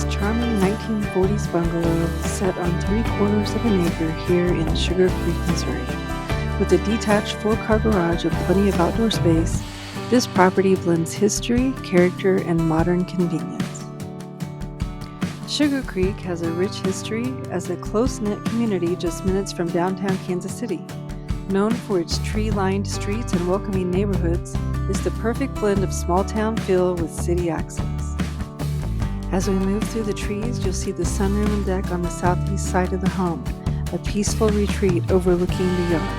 this charming 1940s bungalow set on 3/4 of an acre here in Sugar Creek, Missouri. With a detached 4-car garage and plenty of outdoor space, this property blends history, character, and modern convenience. Sugar Creek has a rich history as a close-knit community just minutes from downtown Kansas City. Known for its tree-lined streets and welcoming neighborhoods, it's the perfect blend of small-town feel with city access. As we move through the trees, you'll see the sunroom and deck on the southeast side of the home, a peaceful retreat overlooking the yard.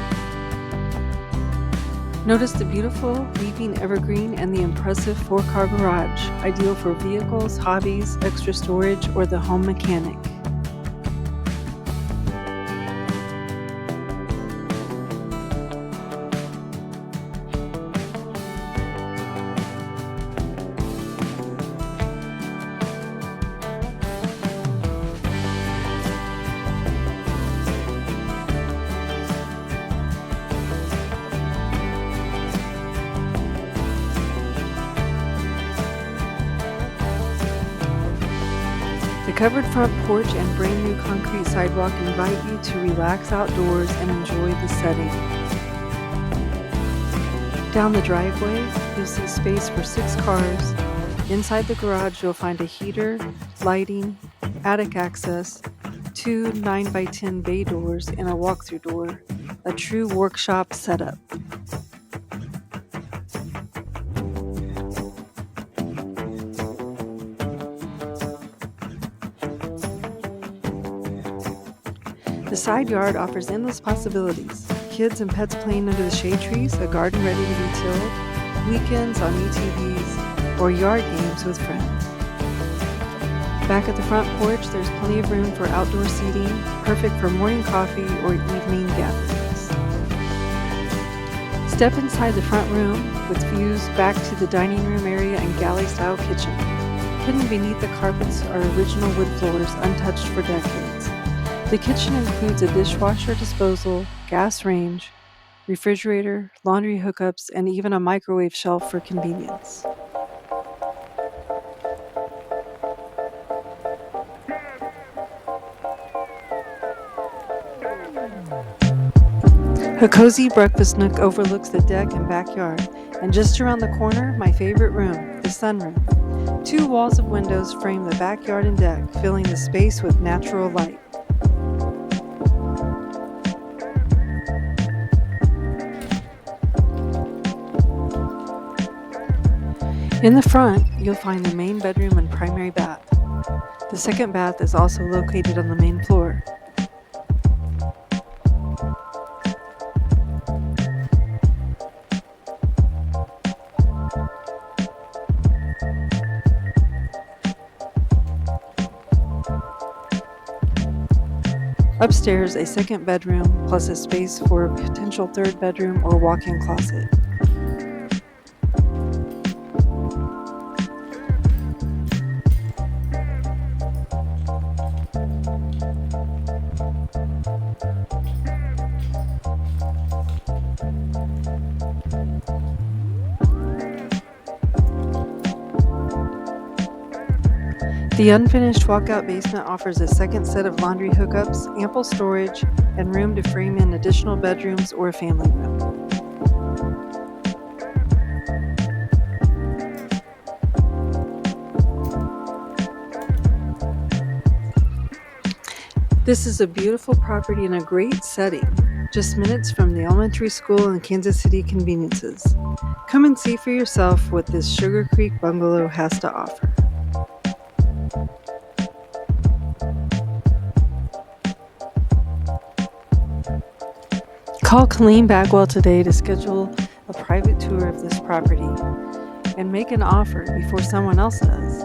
Notice the beautiful weeping evergreen and the impressive 4-car garage, ideal for vehicles, hobbies, extra storage, or the home mechanic. The covered front porch and brand new concrete sidewalk invite you to relax outdoors and enjoy the setting. Down the driveway, you'll see space for 6 cars. Inside the garage, you'll find a heater, lighting, attic access, 2 9x10 bay doors, and a walk-through door, a true workshop setup. The side yard offers endless possibilities. Kids and pets playing under the shade trees, a garden ready to be tilled, weekends on UTVs, or yard games with friends. Back at the front porch, there's plenty of room for outdoor seating, perfect for morning coffee or evening gatherings. Step inside the front room with views back to the dining room area and galley-style kitchen. Hidden beneath the carpets are original wood floors untouched for decades. The kitchen includes a dishwasher disposal, gas range, refrigerator, laundry hookups, and even a microwave shelf for convenience. A cozy breakfast nook overlooks the deck and backyard, and just around the corner, my favorite room, the sunroom. 2 walls of windows frame the backyard and deck, filling the space with natural light. In the front, you'll find the main bedroom and primary bath. The second bath is also located on the main floor. Upstairs, a second bedroom plus a space for a potential third bedroom or walk-in closet. The unfinished walkout basement offers a second set of laundry hookups, ample storage, and room to frame in additional bedrooms or a family room. This is a beautiful property in a great setting, just minutes from the elementary school and Kansas City conveniences. Come and see for yourself what this Sugar Creek bungalow has to offer. Call Colleen Bagwell today to schedule a private tour of this property and make an offer before someone else does.